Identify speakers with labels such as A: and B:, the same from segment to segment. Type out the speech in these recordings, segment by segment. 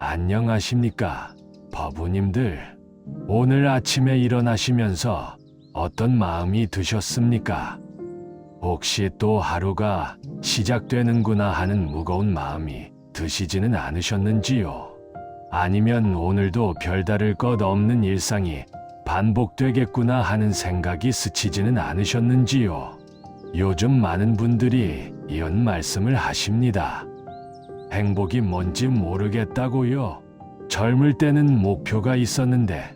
A: 안녕하십니까, 법우님들. 오늘 아침에 일어나시면서 어떤 마음이 드셨습니까? 혹시 또 하루가 시작되는구나 하는 무거운 마음이 드시지는 않으셨는지요? 아니면 오늘도 별다를 것 없는 일상이 반복되겠구나 하는 생각이 스치지는 않으셨는지요? 요즘 많은 분들이 이런 말씀을 하십니다. 행복이 뭔지 모르겠다고요. 젊을 때는 목표가 있었는데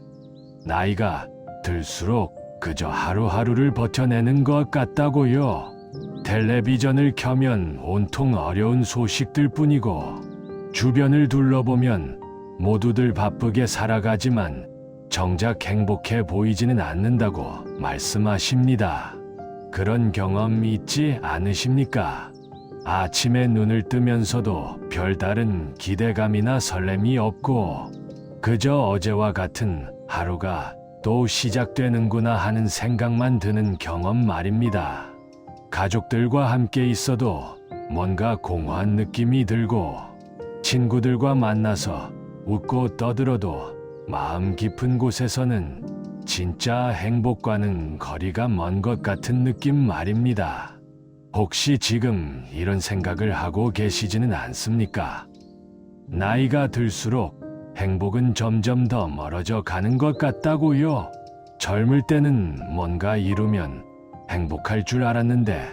A: 나이가 들수록 그저 하루하루를 버텨내는 것 같다고요. 텔레비전을 켜면 온통 어려운 소식들 뿐이고 주변을 둘러보면 모두들 바쁘게 살아가지만 정작 행복해 보이지는 않는다고 말씀하십니다. 그런 경험 있지 않으십니까? 아침에 눈을 뜨면서도 별다른 기대감이나 설렘이 없고 그저 어제와 같은 하루가 또 시작되는구나 하는 생각만 드는 경험 말입니다. 가족들과 함께 있어도 뭔가 공허한 느낌이 들고 친구들과 만나서 웃고 떠들어도 마음 깊은 곳에서는 진짜 행복과는 거리가 먼 것 같은 느낌 말입니다. 혹시 지금 이런 생각을 하고 계시지는 않습니까? 나이가 들수록 행복은 점점 더 멀어져 가는 것 같다고요. 젊을 때는 뭔가 이루면 행복할 줄 알았는데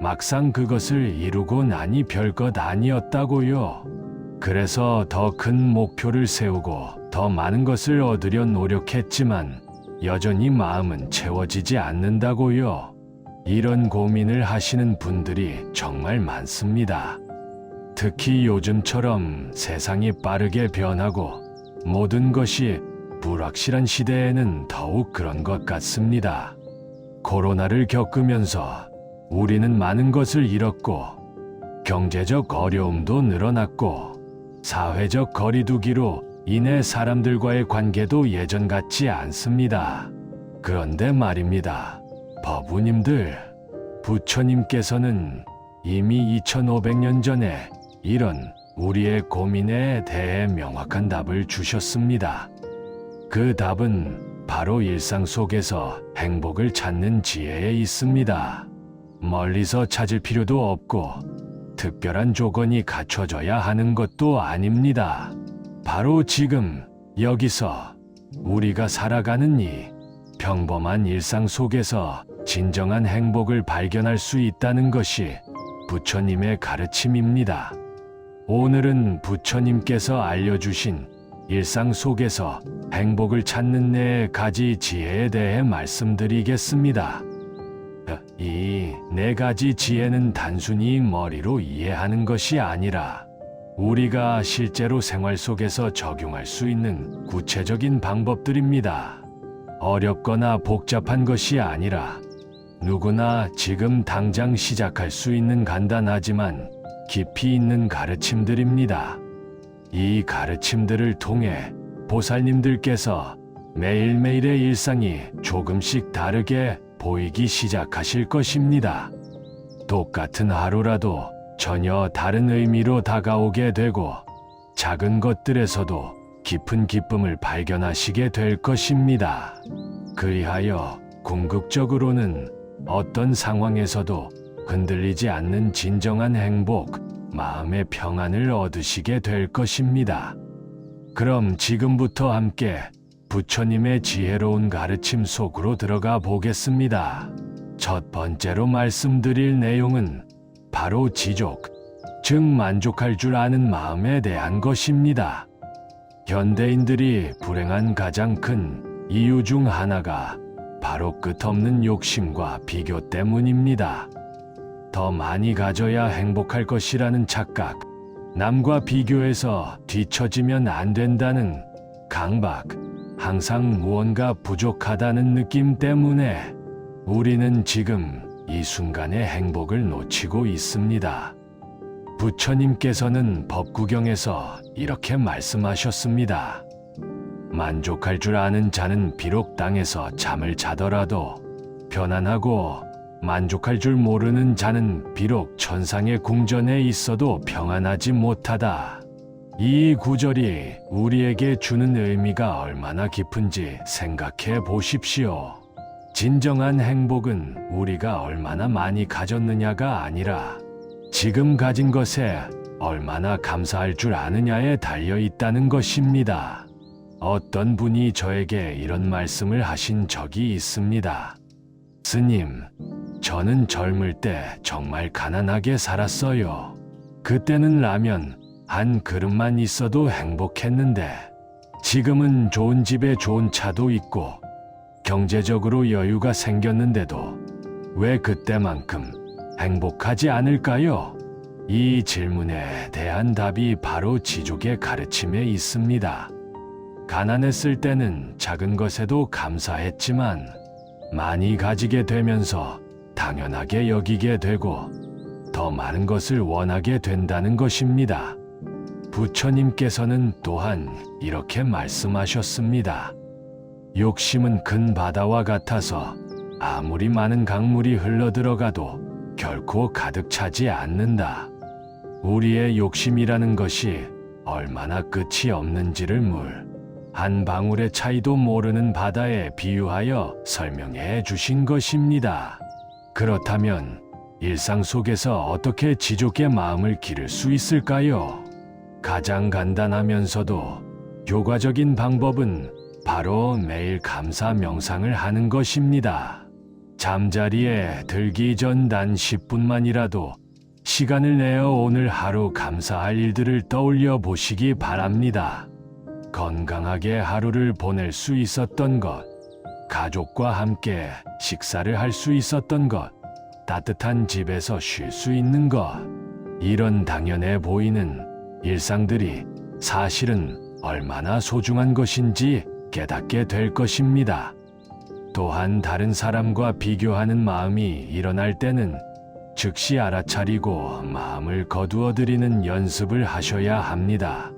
A: 막상 그것을 이루고 나니 별것 아니었다고요. 그래서 더 큰 목표를 세우고 더 많은 것을 얻으려 노력했지만 여전히 마음은 채워지지 않는다고요. 이런 고민을 하시는 분들이 정말 많습니다. 특히 요즘처럼 세상이 빠르게 변하고 모든 것이 불확실한 시대에는 더욱 그런 것 같습니다. 코로나를 겪으면서 우리는 많은 것을 잃었고 경제적 어려움도 늘어났고 사회적 거리두기로 인해 사람들과의 관계도 예전 같지 않습니다. 그런데 말입니다. 법우님들, 부처님께서는 이미 2500년 전에 이런 우리의 고민에 대해 명확한 답을 주셨습니다. 그 답은 바로 일상 속에서 행복을 찾는 지혜에 있습니다. 멀리서 찾을 필요도 없고 특별한 조건이 갖춰져야 하는 것도 아닙니다. 바로 지금 여기서 우리가 살아가는 이 평범한 일상 속에서 진정한 행복을 발견할 수 있다는 것이 부처님의 가르침입니다. 오늘은 부처님께서 알려주신 일상 속에서 행복을 찾는 네 가지 지혜에 대해 말씀드리겠습니다. 이 네 가지 지혜는 단순히 머리로 이해하는 것이 아니라 우리가 실제로 생활 속에서 적용할 수 있는 구체적인 방법들입니다. 어렵거나 복잡한 것이 아니라 누구나 지금 당장 시작할 수 있는 간단하지만 깊이 있는 가르침들입니다. 이 가르침들을 통해 보살님들께서 매일매일의 일상이 조금씩 다르게 보이기 시작하실 것입니다. 똑같은 하루라도 전혀 다른 의미로 다가오게 되고 작은 것들에서도 깊은 기쁨을 발견하시게 될 것입니다. 그리하여 궁극적으로는 어떤 상황에서도 흔들리지 않는 진정한 행복, 마음의 평안을 얻으시게 될 것입니다. 그럼 지금부터 함께 부처님의 지혜로운 가르침 속으로 들어가 보겠습니다. 첫 번째로 말씀드릴 내용은 바로 지족, 즉 만족할 줄 아는 마음에 대한 것입니다. 현대인들이 불행한 가장 큰 이유 중 하나가 바로 끝없는 욕심과 비교 때문입니다. 더 많이 가져야 행복할 것이라는 착각, 남과 비교해서 뒤처지면 안 된다는 강박, 항상 무언가 부족하다는 느낌 때문에 우리는 지금 이 순간의 행복을 놓치고 있습니다. 부처님께서는 법구경에서 이렇게 말씀하셨습니다. 만족할 줄 아는 자는 비록 땅에서 잠을 자더라도 편안하고 만족할 줄 모르는 자는 비록 천상의 궁전에 있어도 평안하지 못하다. 이 구절이 우리에게 주는 의미가 얼마나 깊은지 생각해 보십시오. 진정한 행복은 우리가 얼마나 많이 가졌느냐가 아니라 지금 가진 것에 얼마나 감사할 줄 아느냐에 달려 있다는 것입니다. 어떤 분이 저에게 이런 말씀을 하신 적이 있습니다. 스님, 저는 젊을 때 정말 가난하게 살았어요. 그때는 라면 한 그릇만 있어도 행복했는데 지금은 좋은 집에 좋은 차도 있고 경제적으로 여유가 생겼는데도 왜 그때만큼 행복하지 않을까요? 이 질문에 대한 답이 바로 지족의 가르침에 있습니다. 가난했을 때는 작은 것에도 감사했지만 많이 가지게 되면서 당연하게 여기게 되고 더 많은 것을 원하게 된다는 것입니다. 부처님께서는 또한 이렇게 말씀하셨습니다. 욕심은 큰 바다와 같아서 아무리 많은 강물이 흘러들어가도 결코 가득 차지 않는다. 우리의 욕심이라는 것이 얼마나 끝이 없는지를 물 한 방울의 차이도 모르는 바다에 비유하여 설명해 주신 것입니다. 그렇다면 일상 속에서 어떻게 지족의 마음을 기를 수 있을까요? 가장 간단하면서도 효과적인 방법은 바로 매일 감사 명상을 하는 것입니다. 잠자리에 들기 전 단 10분만이라도 시간을 내어 오늘 하루 감사할 일들을 떠올려 보시기 바랍니다. 건강하게 하루를 보낼 수 있었던 것, 가족과 함께 식사를 할 수 있었던 것, 따뜻한 집에서 쉴 수 있는 것, 이런 당연해 보이는 일상들이 사실은 얼마나 소중한 것인지 깨닫게 될 것입니다. 또한 다른 사람과 비교하는 마음이 일어날 때는 즉시 알아차리고 마음을 거두어들이는 연습을 하셔야 합니다.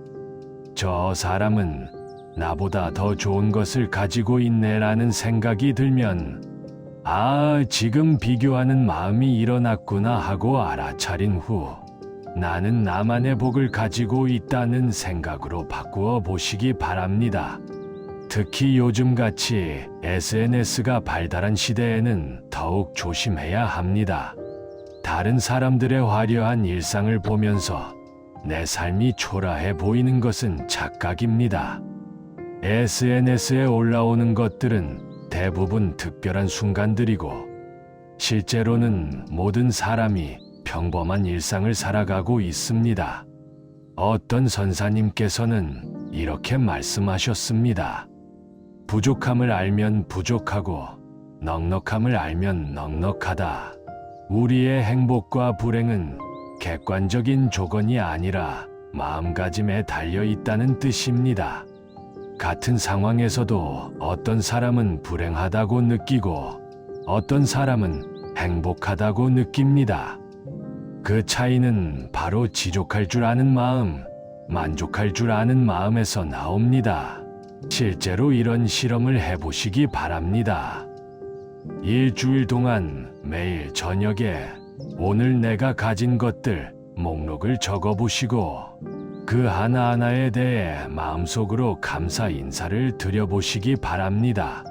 A: 저 사람은 나보다 더 좋은 것을 가지고 있네라는 생각이 들면 지금 비교하는 마음이 일어났구나 하고 알아차린 후 나는 나만의 복을 가지고 있다는 생각으로 바꾸어 보시기 바랍니다. 특히 요즘같이 SNS가 발달한 시대에는 더욱 조심해야 합니다. 다른 사람들의 화려한 일상을 보면서 내 삶이 초라해 보이는 것은 착각입니다. SNS에 올라오는 것들은 대부분 특별한 순간들이고 실제로는 모든 사람이 평범한 일상을 살아가고 있습니다. 어떤 선사님께서는 이렇게 말씀하셨습니다. 부족함을 알면 부족하고 넉넉함을 알면 넉넉하다. 우리의 행복과 불행은 객관적인 조건이 아니라 마음가짐에 달려 있다는 뜻입니다. 같은 상황에서도 어떤 사람은 불행하다고 느끼고 어떤 사람은 행복하다고 느낍니다. 그 차이는 바로 지족할 줄 아는 마음, 만족할 줄 아는 마음에서 나옵니다. 실제로 이런 실험을 해보시기 바랍니다. 일주일 동안 매일 저녁에 오늘 내가 가진 것들 목록을 적어보시고 그 하나하나에 대해 마음속으로 감사 인사를 드려보시기 바랍니다.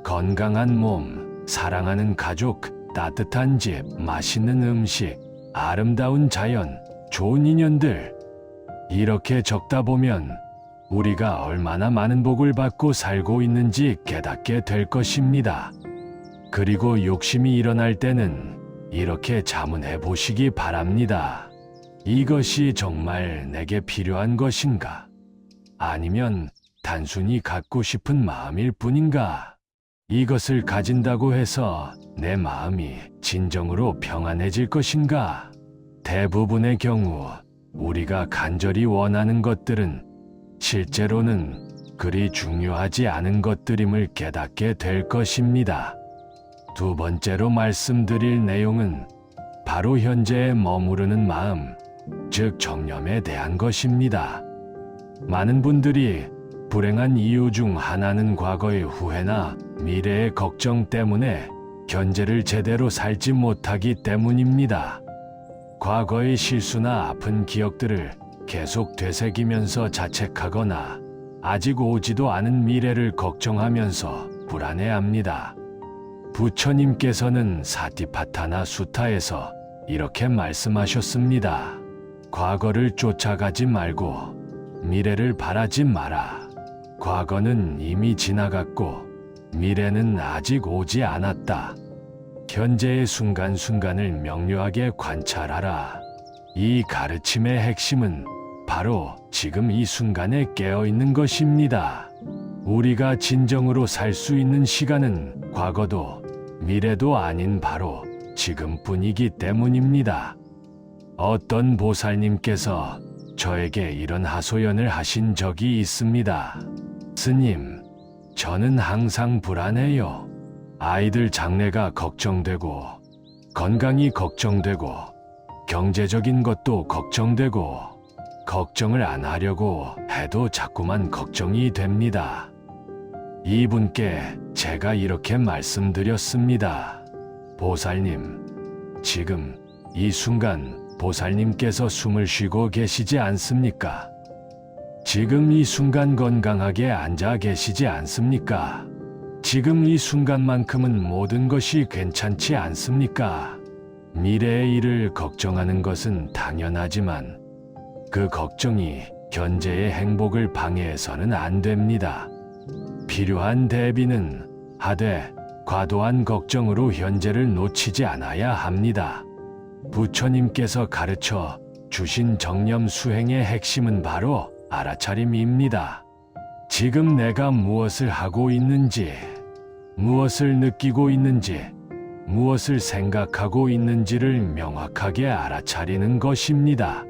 A: 건강한 몸, 사랑하는 가족, 따뜻한 집, 맛있는 음식, 아름다운 자연, 좋은 인연들. 이렇게 적다 보면 우리가 얼마나 많은 복을 받고 살고 있는지 깨닫게 될 것입니다. 그리고 욕심이 일어날 때는 이렇게 자문해 보시기 바랍니다. 이것이 정말 내게 필요한 것인가? 아니면 단순히 갖고 싶은 마음일 뿐인가? 이것을 가진다고 해서 내 마음이 진정으로 평안해질 것인가? 대부분의 경우 우리가 간절히 원하는 것들은 실제로는 그리 중요하지 않은 것들임을 깨닫게 될 것입니다. 두 번째로 말씀드릴 내용은 바로 현재에 머무르는 마음, 즉 정념에 대한 것입니다. 많은 분들이 불행한 이유 중 하나는 과거의 후회나 미래의 걱정 때문에 현재를 제대로 살지 못하기 때문입니다. 과거의 실수나 아픈 기억들을 계속 되새기면서 자책하거나 아직 오지도 않은 미래를 걱정하면서 불안해합니다. 부처님께서는 사티파타나 수타에서 이렇게 말씀하셨습니다. 과거를 쫓아가지 말고 미래를 바라지 마라. 과거는 이미 지나갔고 미래는 아직 오지 않았다. 현재의 순간순간을 명료하게 관찰하라. 이 가르침의 핵심은 바로 지금 이 순간에 깨어있는 것입니다. 우리가 진정으로 살 수 있는 시간은 과거도 미래도 아닌 바로 지금뿐이기 때문입니다. 어떤 보살님께서 저에게 이런 하소연을 하신 적이 있습니다. 스님, 저는 항상 불안해요. 아이들 장래가 걱정되고, 건강이 걱정되고, 경제적인 것도 걱정되고, 걱정을 안 하려고 해도 자꾸만 걱정이 됩니다. 이분께 제가 이렇게 말씀드렸습니다. 보살님, 지금 이 순간 보살님께서 숨을 쉬고 계시지 않습니까? 지금 이 순간 건강하게 앉아 계시지 않습니까? 지금 이 순간만큼은 모든 것이 괜찮지 않습니까? 미래의 일을 걱정하는 것은 당연하지만 그 걱정이 현재의 행복을 방해해서는 안 됩니다. 필요한 대비는 하되 과도한 걱정으로 현재를 놓치지 않아야 합니다. 부처님께서 가르쳐 주신 정념 수행의 핵심은 바로 알아차림입니다. 지금 내가 무엇을 하고 있는지, 무엇을 느끼고 있는지, 무엇을 생각하고 있는지를 명확하게 알아차리는 것입니다.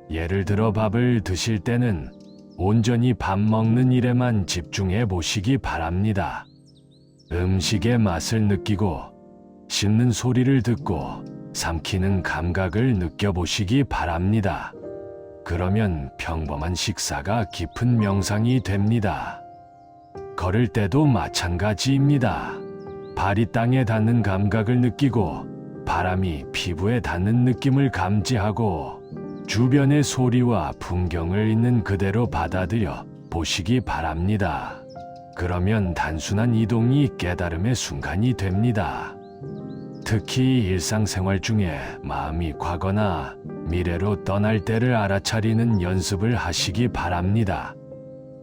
A: 예를 들어 밥을 드실 때는 온전히 밥 먹는 일에만 집중해 보시기 바랍니다. 음식의 맛을 느끼고, 씹는 소리를 듣고, 삼키는 감각을 느껴보시기 바랍니다. 그러면 평범한 식사가 깊은 명상이 됩니다. 걸을 때도 마찬가지입니다. 발이 땅에 닿는 감각을 느끼고 바람이 피부에 닿는 느낌을 감지하고 주변의 소리와 풍경을 있는 그대로 받아들여 보시기 바랍니다. 그러면 단순한 이동이 깨달음의 순간이 됩니다. 특히 일상생활 중에 마음이 과거나 미래로 떠날 때를 알아차리는 연습을 하시기 바랍니다.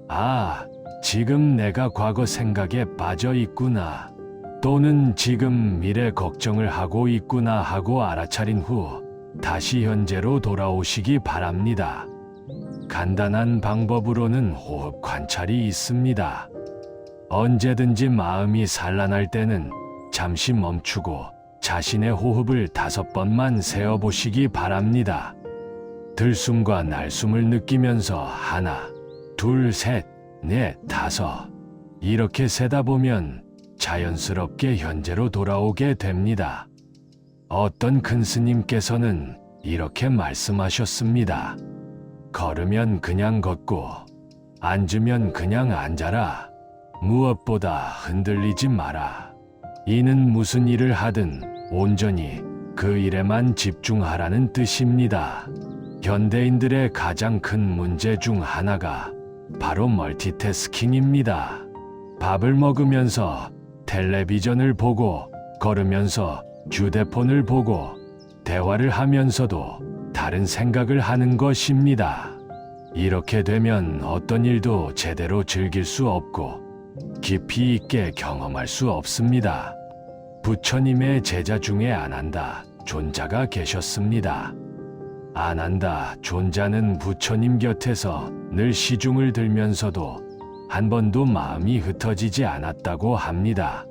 A: 아, 지금 내가 과거 생각에 빠져 있구나. 또는 지금 미래 걱정을 하고 있구나 하고 알아차린 후 다시 현재로 돌아오시기 바랍니다. 간단한 방법으로는 호흡 관찰이 있습니다. 언제든지 마음이 산란할 때는 잠시 멈추고 자신의 호흡을 5번만 세어보시기 바랍니다. 들숨과 날숨을 느끼면서 하나, 둘, 셋, 넷, 다섯 이렇게 세다 보면 자연스럽게 현재로 돌아오게 됩니다. 어떤 큰 스님께서는 이렇게 말씀하셨습니다. 걸으면 그냥 걷고 앉으면 그냥 앉아라. 무엇보다 흔들리지 마라. 이는 무슨 일을 하든 온전히 그 일에만 집중하라는 뜻입니다. 현대인들의 가장 큰 문제 중 하나가 바로 멀티태스킹입니다. 밥을 먹으면서 텔레비전을 보고 걸으면서 휴대폰을 보고 대화를 하면서도 다른 생각을 하는 것입니다. 이렇게 되면 어떤 일도 제대로 즐길 수 없고 깊이 있게 경험할 수 없습니다. 부처님의 제자 중에 아난다 존자가 계셨습니다. 아난다 존자는 부처님 곁에서 늘 시중을 들면서도 한 번도 마음이 흩어지지 않았다고 합니다.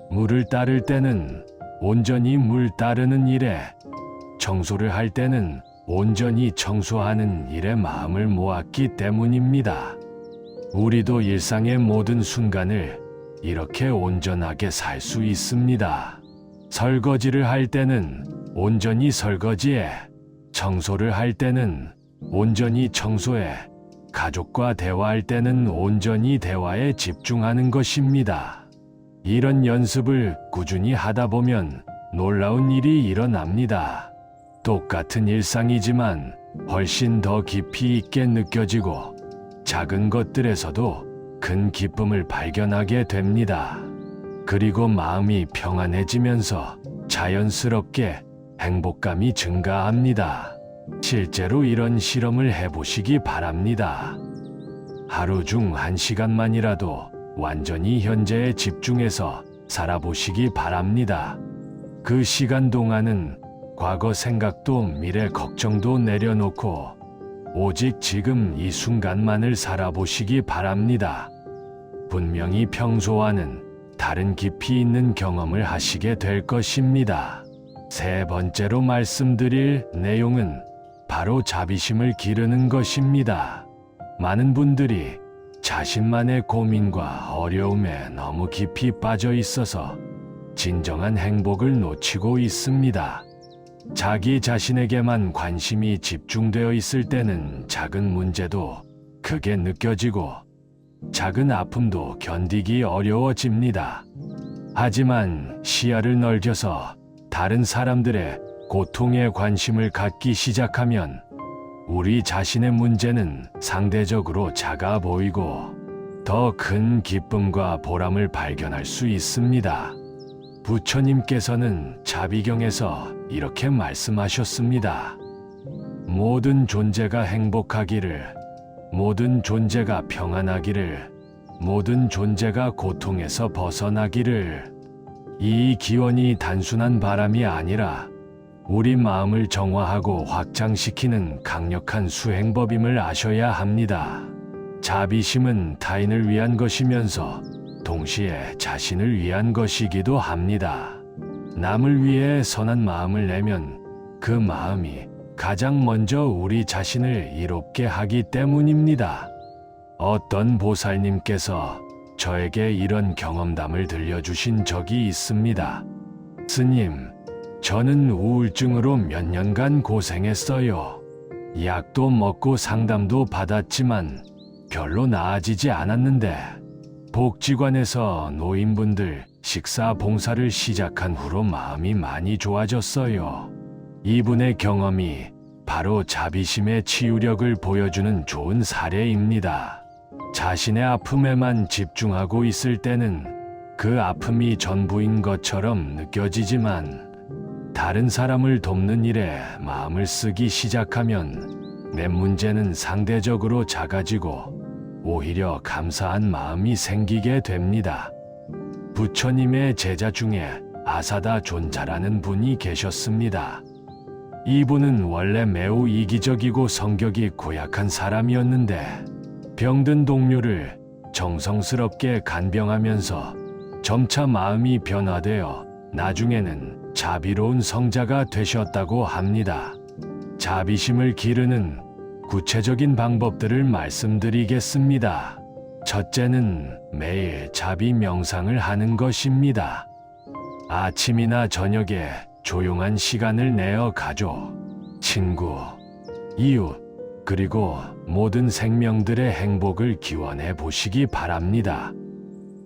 A: 물을 따를 때는 온전히 물 따르는 일에, 청소를 할 때는 온전히 청소하는 일에 마음을 모았기 때문입니다. 우리도 일상의 모든 순간을 이렇게 온전하게 살 수 있습니다. 설거지를 할 때는 온전히 설거지에, 청소를 할 때는 온전히 청소에, 가족과 대화할 때는 온전히 대화에 집중하는 것입니다. 이런 연습을 꾸준히 하다 보면 놀라운 일이 일어납니다. 똑같은 일상이지만 훨씬 더 깊이 있게 느껴지고 작은 것들에서도 큰 기쁨을 발견하게 됩니다. 그리고 마음이 평안해지면서 자연스럽게 행복감이 증가합니다. 실제로 이런 실험을 해보시기 바랍니다. 하루 중 1시간만이라도 완전히 현재에 집중해서 살아보시기 바랍니다. 그 시간 동안은 과거 생각도 미래 걱정도 내려놓고 오직 지금 이 순간만을 살아보시기 바랍니다. 분명히 평소와는 다른 깊이 있는 경험을 하시게 될 것입니다. 세 번째로 말씀드릴 내용은 바로 자비심을 기르는 것입니다. 많은 분들이 자신만의 고민과 어려움에 너무 깊이 빠져 있어서 진정한 행복을 놓치고 있습니다. 자기 자신에게만 관심이 집중되어 있을 때는 작은 문제도 크게 느껴지고 작은 아픔도 견디기 어려워집니다. 하지만 시야를 넓혀서 다른 사람들의 고통에 관심을 갖기 시작하면 우리 자신의 문제는 상대적으로 작아 보이고 더 큰 기쁨과 보람을 발견할 수 있습니다. 부처님께서는 자비경에서 이렇게 말씀하셨습니다. 모든 존재가 행복하기를, 모든 존재가 평안하기를, 모든 존재가 고통에서 벗어나기를. 이 기원이 단순한 바람이 아니라 우리 마음을 정화하고 확장시키는 강력한 수행법임을 아셔야 합니다. 자비심은 타인을 위한 것이면서 동시에 자신을 위한 것이기도 합니다. 남을 위해 선한 마음을 내면 그 마음이 가장 먼저 우리 자신을 이롭게 하기 때문입니다. 어떤 보살님께서 저에게 이런 경험담을 들려주신 적이 있습니다. 스님, 저는 우울증으로 몇 년간 고생했어요. 약도 먹고 상담도 받았지만 별로 나아지지 않았는데 복지관에서 노인분들 식사 봉사를 시작한 후로 마음이 많이 좋아졌어요. 이분의 경험이 바로 자비심의 치유력을 보여주는 좋은 사례입니다. 자신의 아픔에만 집중하고 있을 때는 그 아픔이 전부인 것처럼 느껴지지만 다른 사람을 돕는 일에 마음을 쓰기 시작하면 내 문제는 상대적으로 작아지고 오히려 감사한 마음이 생기게 됩니다. 부처님의 제자 중에 아사다 존자라는 분이 계셨습니다. 이분은 원래 매우 이기적이고 성격이 고약한 사람이었는데 병든 동료를 정성스럽게 간병하면서 점차 마음이 변화되어 나중에는 자비로운 성자가 되셨다고 합니다. 자비심을 기르는 구체적인 방법들을 말씀드리겠습니다. 첫째는 매일 자비 명상을 하는 것입니다. 아침이나 저녁에 조용한 시간을 내어 가족, 친구, 이웃, 그리고 모든 생명들의 행복을 기원해 보시기 바랍니다.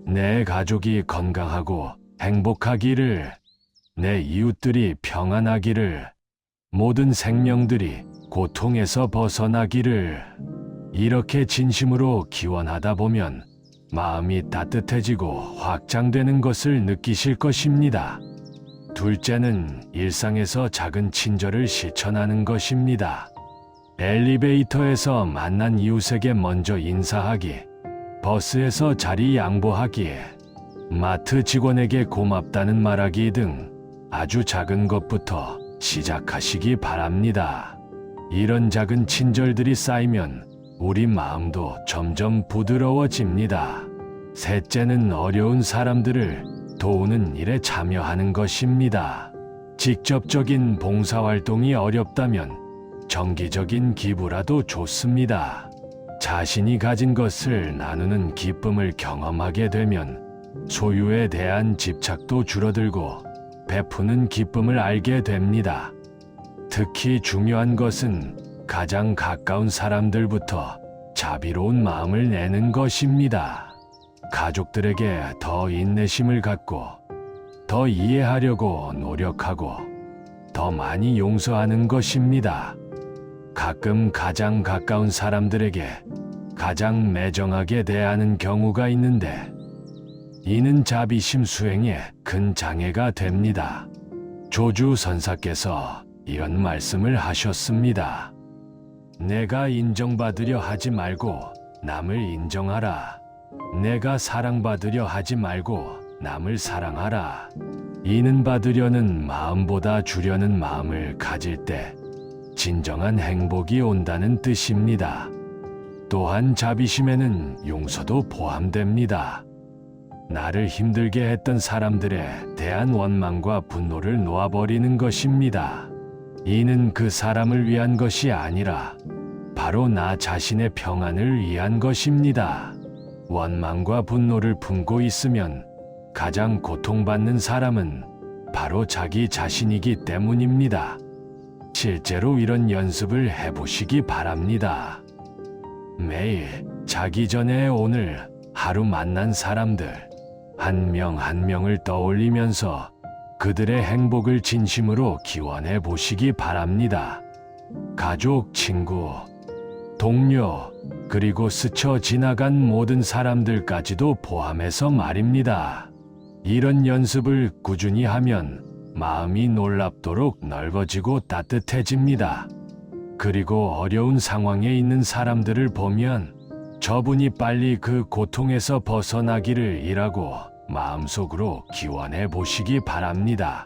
A: 내 가족이 건강하고 행복하기를, 내 이웃들이 평안하기를, 모든 생명들이 고통에서 벗어나기를. 이렇게 진심으로 기원하다 보면 마음이 따뜻해지고 확장되는 것을 느끼실 것입니다. 둘째는 일상에서 작은 친절을 실천하는 것입니다. 엘리베이터에서 만난 이웃에게 먼저 인사하기, 버스에서 자리 양보하기, 마트 직원에게 고맙다는 말하기 등 아주 작은 것부터 시작하시기 바랍니다. 이런 작은 친절들이 쌓이면 우리 마음도 점점 부드러워집니다. 셋째는 어려운 사람들을 도우는 일에 참여하는 것입니다. 직접적인 봉사활동이 어렵다면 정기적인 기부라도 좋습니다. 자신이 가진 것을 나누는 기쁨을 경험하게 되면 소유에 대한 집착도 줄어들고 베푸는 기쁨을 알게 됩니다. 특히 중요한 것은 가장 가까운 사람들부터 자비로운 마음을 내는 것입니다. 가족들에게 더 인내심을 갖고 더 이해하려고 노력하고 더 많이 용서하는 것입니다. 가끔 가장 가까운 사람들에게 가장 매정하게 대하는 경우가 있는데 이는 자비심 수행에 큰 장애가 됩니다. 조주 선사께서 이런 말씀을 하셨습니다. 내가 인정받으려 하지 말고 남을 인정하라. 내가 사랑받으려 하지 말고 남을 사랑하라. 이는 받으려는 마음보다 주려는 마음을 가질 때 진정한 행복이 온다는 뜻입니다. 또한 자비심에는 용서도 포함됩니다. 나를 힘들게 했던 사람들에 대한 원망과 분노를 놓아버리는 것입니다. 이는 그 사람을 위한 것이 아니라 바로 나 자신의 평안을 위한 것입니다. 원망과 분노를 품고 있으면 가장 고통받는 사람은 바로 자기 자신이기 때문입니다. 실제로 이런 연습을 해보시기 바랍니다. 매일 자기 전에 오늘 하루 만난 사람들 한 명 한 명을 떠올리면서 그들의 행복을 진심으로 기원해 보시기 바랍니다. 가족, 친구, 동료, 그리고 스쳐 지나간 모든 사람들까지도 포함해서 말입니다. 이런 연습을 꾸준히 하면 마음이 놀랍도록 넓어지고 따뜻해집니다. 그리고 어려운 상황에 있는 사람들을 보면 저분이 빨리 그 고통에서 벗어나기를 이라고 마음속으로 기원해 보시기 바랍니다.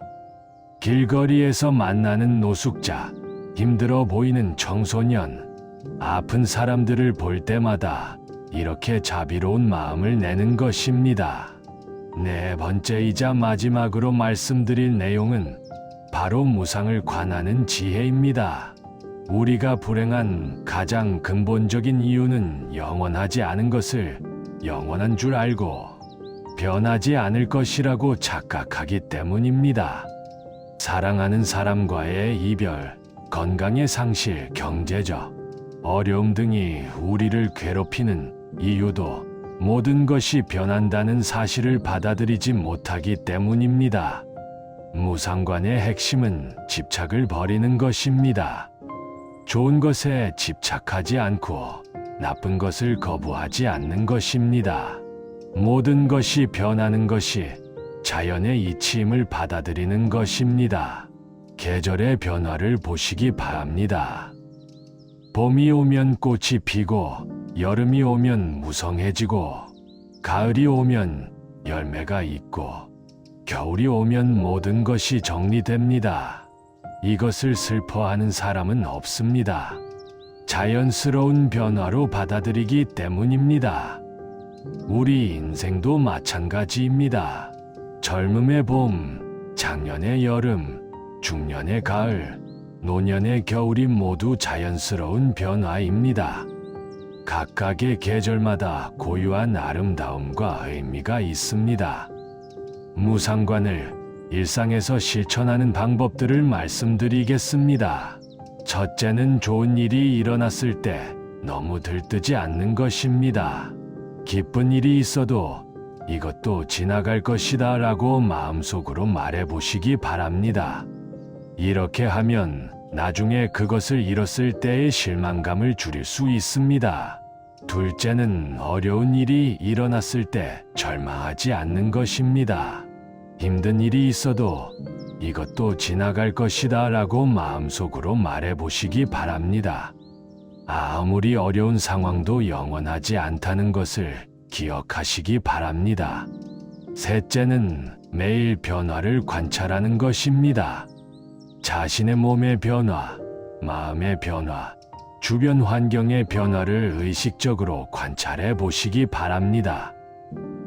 A: 길거리에서 만나는 노숙자, 힘들어 보이는 청소년, 아픈 사람들을 볼 때마다 이렇게 자비로운 마음을 내는 것입니다. 네 번째이자 마지막으로 말씀드릴 내용은 바로 무상을 관하는 지혜입니다. 우리가 불행한 가장 근본적인 이유는 영원하지 않은 것을 영원한 줄 알고 변하지 않을 것이라고 착각하기 때문입니다. 사랑하는 사람과의 이별, 건강의 상실, 경제적 어려움 등이 우리를 괴롭히는 이유도 모든 것이 변한다는 사실을 받아들이지 못하기 때문입니다. 무상관의 핵심은 집착을 버리는 것입니다. 좋은 것에 집착하지 않고 나쁜 것을 거부하지 않는 것입니다. 모든 것이 변하는 것이 자연의 이치임을 받아들이는 것입니다. 계절의 변화를 보시기 바랍니다. 봄이 오면 꽃이 피고 여름이 오면 무성해지고 가을이 오면 열매가 있고 겨울이 오면 모든 것이 정리됩니다. 이것을 슬퍼하는 사람은 없습니다. 자연스러운 변화로 받아들이기 때문입니다. 우리 인생도 마찬가지입니다. 젊음의 봄, 장년의 여름, 중년의 가을, 노년의 겨울이 모두 자연스러운 변화입니다. 각각의 계절마다 고유한 아름다움과 의미가 있습니다. 무상관을 일상에서 실천하는 방법들을 말씀드리겠습니다. 첫째는 좋은 일이 일어났을 때 너무 들뜨지 않는 것입니다. 기쁜 일이 있어도 이것도 지나갈 것이다 라고 마음속으로 말해보시기 바랍니다. 이렇게 하면 나중에 그것을 잃었을 때의 실망감을 줄일 수 있습니다. 둘째는 어려운 일이 일어났을 때 절망하지 않는 것입니다. 힘든 일이 있어도 이것도 지나갈 것이다 라고 마음속으로 말해보시기 바랍니다. 아무리 어려운 상황도 영원하지 않다는 것을 기억하시기 바랍니다. 셋째는 매일 변화를 관찰하는 것입니다. 자신의 몸의 변화, 마음의 변화, 주변 환경의 변화를 의식적으로 관찰해 보시기 바랍니다.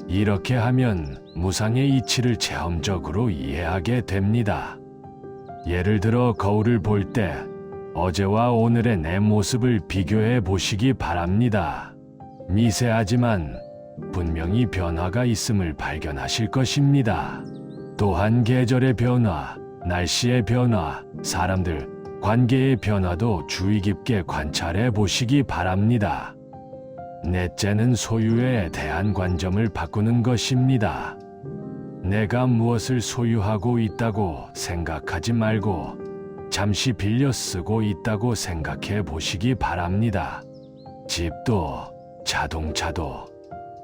A: 이렇게 하면 무상의 이치를 체험적으로 이해하게 됩니다. 예를 들어 거울을 볼 때 어제와 오늘의 내 모습을 비교해 보시기 바랍니다. 미세하지만 분명히 변화가 있음을 발견하실 것입니다. 또한 계절의 변화, 날씨의 변화, 사람들, 관계의 변화도 주의 깊게 관찰해 보시기 바랍니다. 넷째는 소유에 대한 관점을 바꾸는 것입니다. 내가 무엇을 소유하고 있다고 생각하지 말고 잠시 빌려 쓰고 있다고 생각해 보시기 바랍니다. 집도, 자동차도,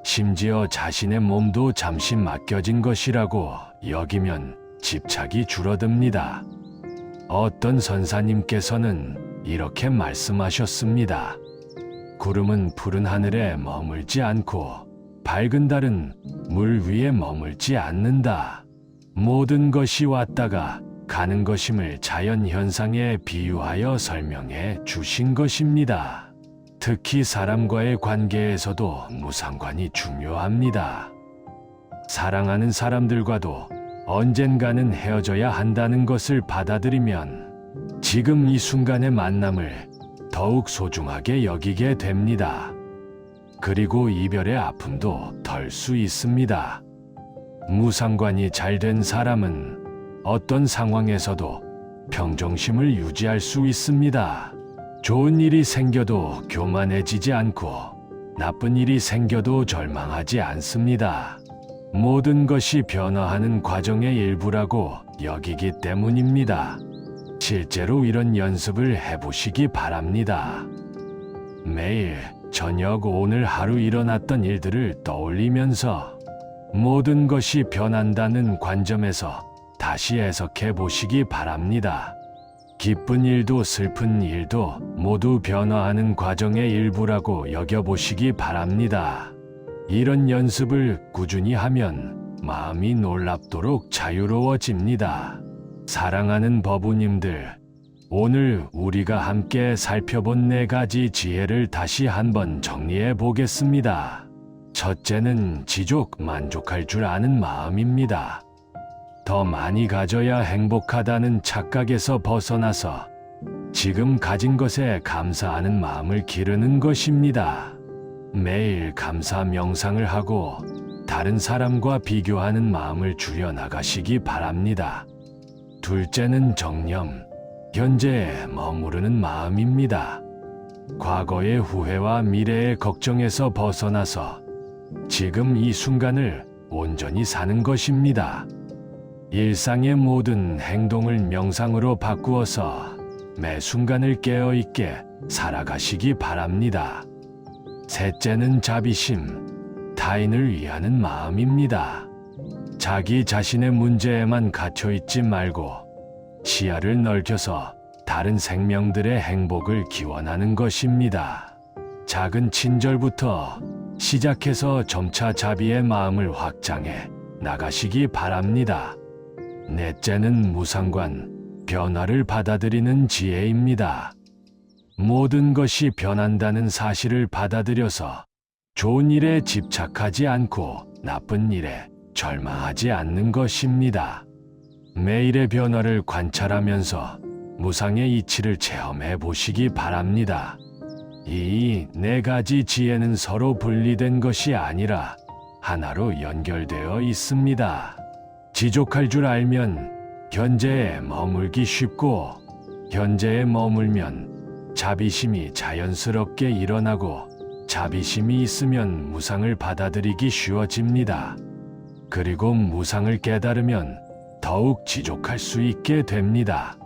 A: 심지어 자신의 몸도 잠시 맡겨진 것이라고 여기면 집착이 줄어듭니다. 어떤 선사님께서는 이렇게 말씀하셨습니다. 구름은 푸른 하늘에 머물지 않고 밝은 달은 물 위에 머물지 않는다. 모든 것이 왔다가 가는 것임을 자연 현상에 비유하여 설명해 주신 것입니다. 특히 사람과의 관계에서도 무상관이 중요합니다. 사랑하는 사람들과도 언젠가는 헤어져야 한다는 것을 받아들이면 지금 이 순간의 만남을 더욱 소중하게 여기게 됩니다. 그리고 이별의 아픔도 덜 수 있습니다. 무상관이 잘 된 사람은 어떤 상황에서도 평정심을 유지할 수 있습니다. 좋은 일이 생겨도 교만해지지 않고 나쁜 일이 생겨도 절망하지 않습니다. 모든 것이 변화하는 과정의 일부라고 여기기 때문입니다. 실제로 이런 연습을 해보시기 바랍니다. 매일 저녁 오늘 하루 일어났던 일들을 떠올리면서 모든 것이 변한다는 관점에서 다시 해석해 보시기 바랍니다. 기쁜 일도 슬픈 일도 모두 변화하는 과정의 일부라고 여겨보시기 바랍니다. 이런 연습을 꾸준히 하면 마음이 놀랍도록 자유로워집니다. 사랑하는 버부님들, 오늘 우리가 함께 살펴본 4가지 지혜를 다시 한번 정리해 보겠습니다. 첫째는 지족 만족할 줄 아는 마음입니다. 더 많이 가져야 행복하다는 착각에서 벗어나서 지금 가진 것에 감사하는 마음을 기르는 것입니다. 매일 감사 명상을 하고 다른 사람과 비교하는 마음을 줄여나가시기 바랍니다. 둘째는 정념, 현재에 머무르는 마음입니다. 과거의 후회와 미래의 걱정에서 벗어나서 지금 이 순간을 온전히 사는 것입니다. 일상의 모든 행동을 명상으로 바꾸어서 매 순간을 깨어있게 살아가시기 바랍니다. 셋째는 자비심, 타인을 위하는 마음입니다. 자기 자신의 문제에만 갇혀있지 말고 시야를 넓혀서 다른 생명들의 행복을 기원하는 것입니다. 작은 친절부터 시작해서 점차 자비의 마음을 확장해 나가시기 바랍니다. 넷째는 무상관, 변화를 받아들이는 지혜입니다. 모든 것이 변한다는 사실을 받아들여서 좋은 일에 집착하지 않고 나쁜 일에 절망하지 않는 것입니다. 매일의 변화를 관찰하면서 무상의 이치를 체험해 보시기 바랍니다. 이 4가지 지혜는 서로 분리된 것이 아니라 하나로 연결되어 있습니다. 지족할 줄 알면 현재에 머물기 쉽고, 현재에 머물면 자비심이 자연스럽게 일어나고, 자비심이 있으면 무상을 받아들이기 쉬워집니다. 그리고 무상을 깨달으면 더욱 지족할 수 있게 됩니다.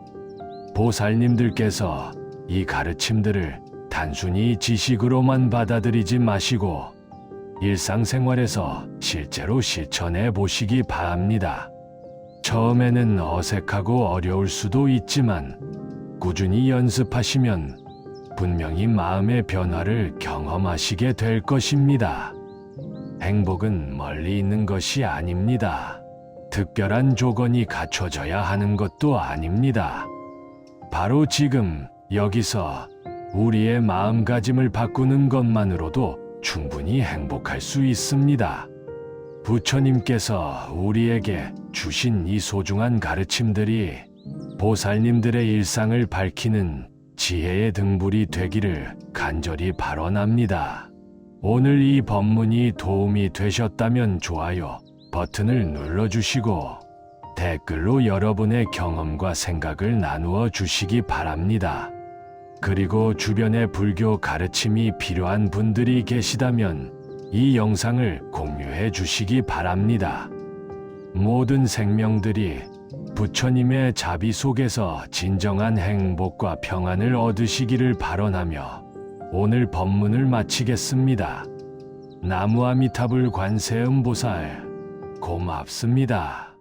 A: 보살님들께서 이 가르침들을 단순히 지식으로만 받아들이지 마시고 일상생활에서 실제로 실천해 보시기 바랍니다. 처음에는 어색하고 어려울 수도 있지만 꾸준히 연습하시면 분명히 마음의 변화를 경험하시게 될 것입니다. 행복은 멀리 있는 것이 아닙니다. 특별한 조건이 갖춰져야 하는 것도 아닙니다. 바로 지금 여기서 우리의 마음가짐을 바꾸는 것만으로도 충분히 행복할 수 있습니다. 부처님께서 우리에게 주신 이 소중한 가르침들이 보살님들의 일상을 밝히는 지혜의 등불이 되기를 간절히 발원합니다. 오늘 이 법문이 도움이 되셨다면 좋아요 버튼을 눌러주시고 댓글로 여러분의 경험과 생각을 나누어 주시기 바랍니다. 그리고 주변에 불교 가르침이 필요한 분들이 계시다면 이 영상을 공유해 주시기 바랍니다. 모든 생명들이 부처님의 자비 속에서 진정한 행복과 평안을 얻으시기를 발언하며 오늘 법문을 마치겠습니다. 나무아미타불 관세음보살 고맙습니다.